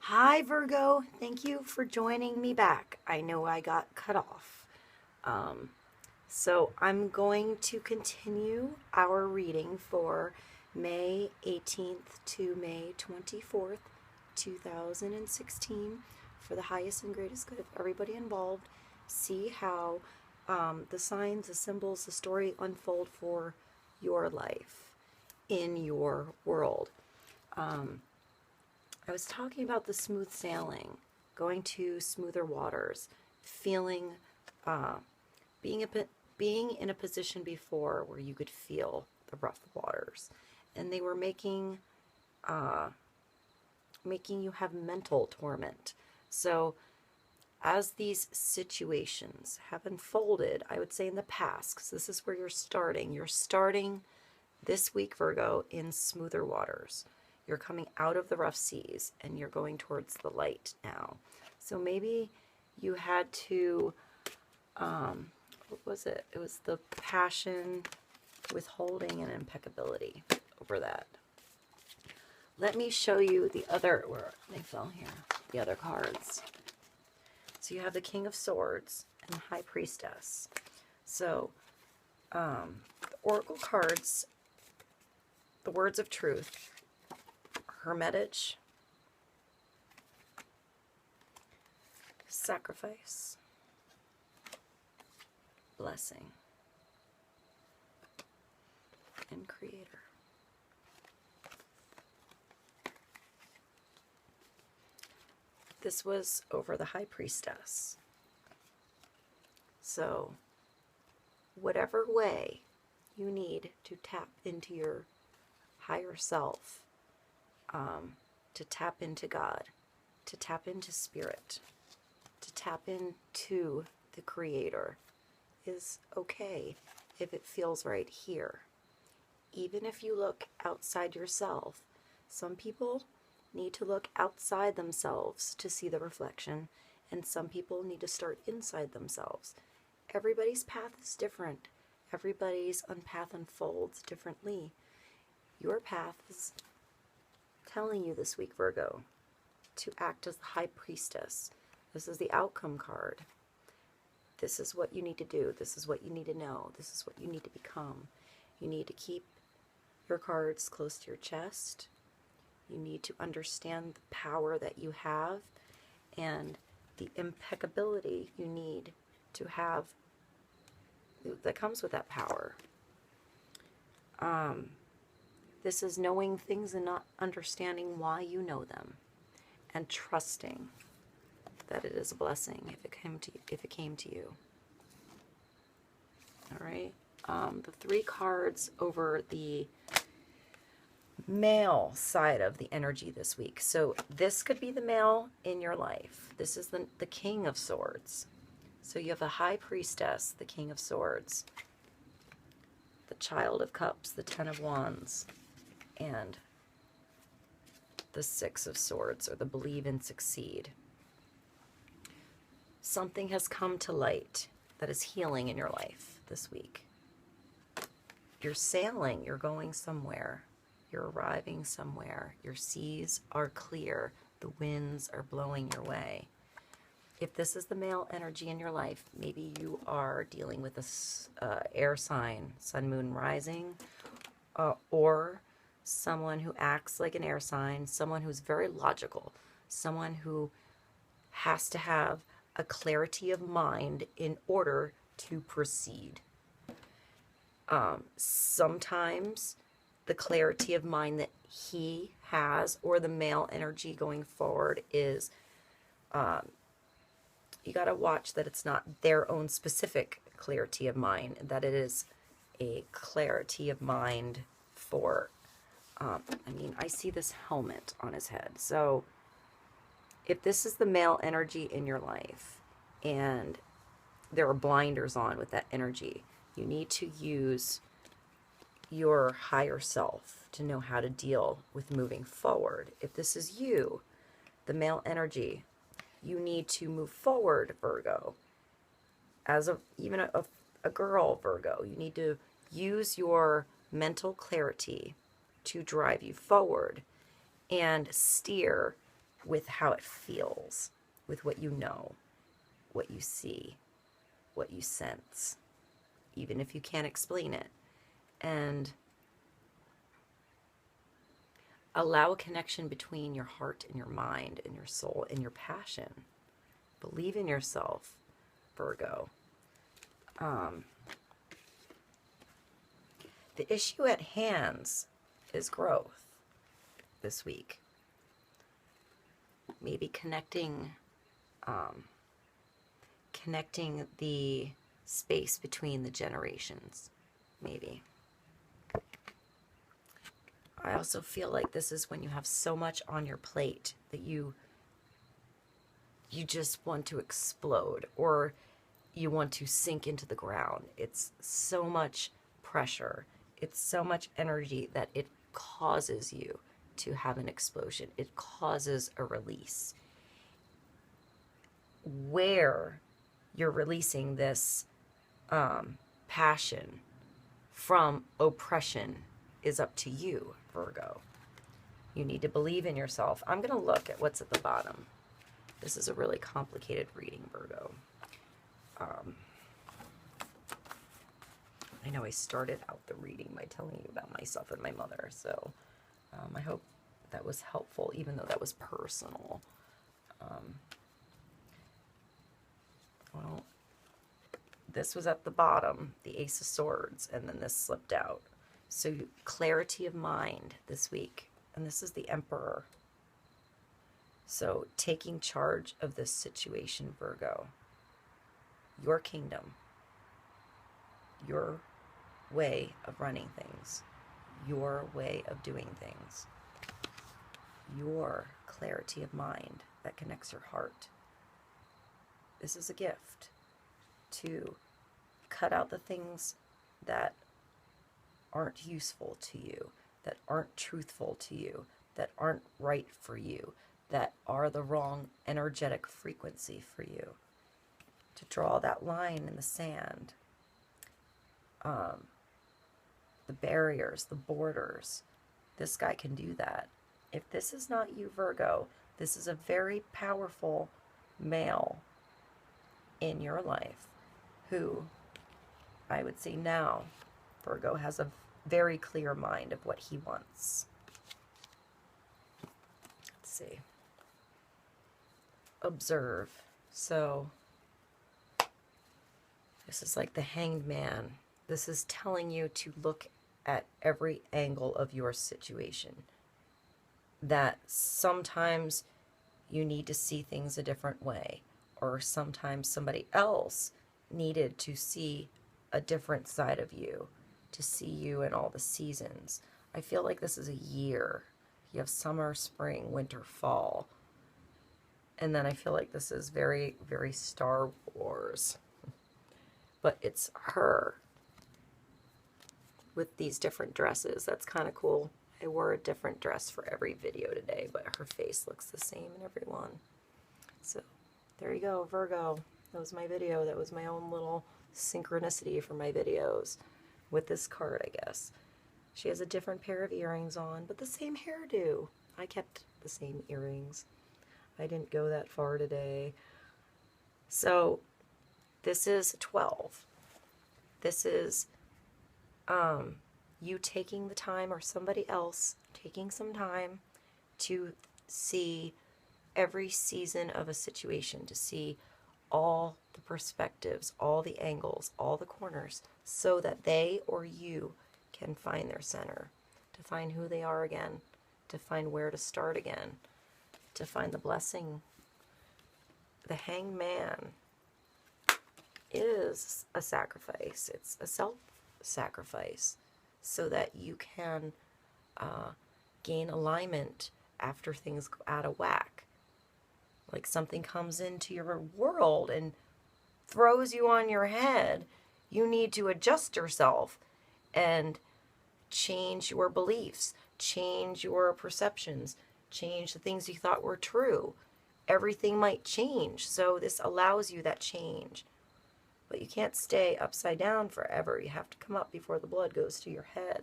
Hi, Virgo. Thank you for joining me back. I know I got cut off. Um, so I'm going to continue our reading for May 18th to May 24th, 2016, for the highest and greatest good of everybody involved. See how the signs, the symbols, the story unfold for your life in your world. I was talking about the smooth sailing, going to smoother waters, feeling, uh, being a, being in a position before where you could feel the rough waters, and they were uh, making you have mental torment. So, as these situations have unfolded, I would say in the past, because this is where you're starting. You're starting this week, Virgo, in smoother waters. You're coming out of the rough seas and you're going towards the light now. So maybe you had to, what was it? It was the passion, withholding, and impeccability over that. Let me show you the other, where they fell here, the other cards. So you have the King of Swords and the High Priestess. So the Oracle cards, the words of truth, hermitage, sacrifice, blessing, and creator. This was over the High Priestess. So, whatever way you need to tap into your higher self, to tap into God, to tap into spirit, to tap into the Creator is okay if it feels right here. Even if you look outside yourself, some people need to look outside themselves to see the reflection, and some people need to start inside themselves. Everybody's path is different. Everybody's path unfolds differently. Your path is telling you this week, Virgo, to act as the High Priestess. This is the outcome card. This is what you need to do. This is what you need to know. This is what you need to become. You need to keep your cards close to your chest. You need to understand the power that you have and the impeccability you need to have that comes with that power. This is knowing things and not understanding why you know them, and trusting that it is a blessing if it came to you. All right. The three cards over the male side of the energy this week. So this could be the male in your life. This is the King of Swords. So you have the High Priestess, the King of Swords, the Child of Cups, the Ten of Wands, and the Six of Swords, or the Believe and Succeed. Something has come to light that is healing in your life this week. You're sailing, you're going somewhere, you're arriving somewhere, your seas are clear, the winds are blowing your way. If this is the male energy in your life, maybe you are dealing with this air sign, sun, moon, rising, or someone who acts like an air sign, someone who's very logical, someone who has to have a clarity of mind in order to proceed. Sometimes the clarity of mind that he has, or the male energy going forward, is you got to watch that it's not their own specific clarity of mind, that it is a clarity of mind for, I see this helmet on his head. So if this is the male energy in your life and there are blinders on with that energy, you need to use your higher self to know how to deal with moving forward. If this is you, the male energy, you need to move forward, Virgo. As even a girl, Virgo, you need to use your mental clarity to drive you forward and steer with how it feels, with what you know, what you see, what you sense, even if you can't explain it. And allow a connection between your heart and your mind and your soul and your passion. Believe in yourself, Virgo. The issue at hand is growth this week. Maybe connecting the space between the generations, maybe. I also feel like this is when you have so much on your plate that you just want to explode, or you want to sink into the ground. It's so much pressure. It's so much energy that it causes you to have an explosion. It causes a release. Where you're releasing this passion from oppression is up to you, Virgo. You need to believe in yourself. I'm going to look at what's at the bottom. This is a really complicated reading, Virgo. I know I started out the reading by telling you about myself and my mother, so I hope that was helpful, even though that was personal. Well, this was at the bottom, the Ace of Swords, and then this slipped out. So clarity of mind this week, and this is the Emperor. So taking charge of this situation, Virgo. Your kingdom, your way of running things, your way of doing things, your clarity of mind that connects your heart. This is a gift to cut out the things that aren't useful to you, that aren't truthful to you, that aren't right for you, that are the wrong energetic frequency for you. To draw that line in the sand. The barriers, the borders. This guy can do that. If this is not you, Virgo, this is a very powerful male in your life who, I would say now, Virgo has a very clear mind of what he wants. Let's see. Observe. So this is like the Hanged Man. This is telling you to look at every angle of your situation. That sometimes you need to see things a different way, or sometimes somebody else needed to see a different side of you, to see you in all the seasons. I feel like this is a year. You have summer, spring, winter, fall. And then I feel like this is very, very Star Wars. But it's her with these different dresses. That's kind of cool. I wore a different dress for every video today, but her face looks the same in every one. So there you go, Virgo. That was my video. That was my own little synchronicity for my videos with this card, I guess. She has a different pair of earrings on, but the same hairdo. I kept the same earrings. I didn't go that far today. So this is 12. This is you taking the time, or somebody else taking some time to see every season of a situation, to see all the perspectives, all the angles, all the corners, so that they or you can find their center, to find who they are again, to find where to start again, to find the blessing. The Hanged Man is a sacrifice. It's a self-sacrifice so that you can gain alignment after things go out of whack. Like something comes into your world and throws you on your head. You need to adjust yourself and change your beliefs, change your perceptions, change the things you thought were true. Everything might change, so this allows you that change. But you can't stay upside down forever. You have to come up before the blood goes to your head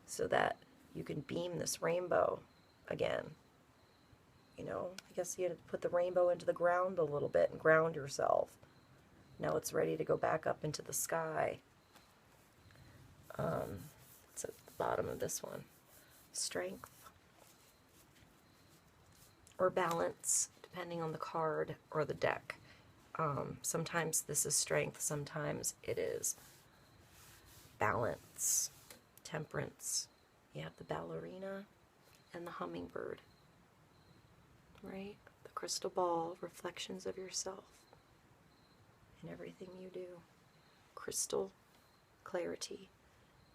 so that you can beam this rainbow again. You know, I guess you had to put the rainbow into the ground a little bit and ground yourself. Now it's ready to go back up into the sky. It's at the bottom of this one. Strength or balance, depending on the card or the deck. Sometimes this is strength, sometimes it is balance, temperance. You have the ballerina and the hummingbird, right? The crystal ball, reflections of yourself in everything you do. Crystal, clarity.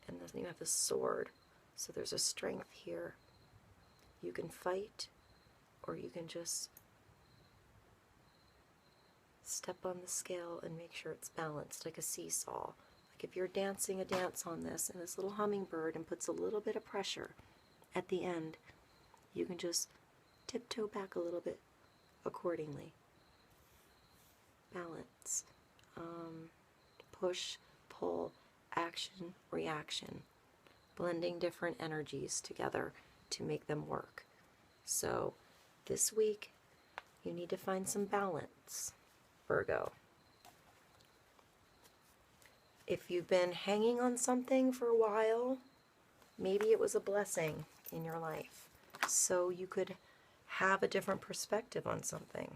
And then you have the sword. So there's a strength here. You can fight, or you can just step on the scale and make sure it's balanced, like a seesaw. Like if you're dancing a dance on this, and this little hummingbird and puts a little bit of pressure at the end, you can just tiptoe back a little bit accordingly. Balance. Push, pull, action, reaction. Blending different energies together to make them work. So this week, you need to find some balance, Virgo. If you've been hanging on something for a while, maybe it was a blessing in your life, so you could have a different perspective on something.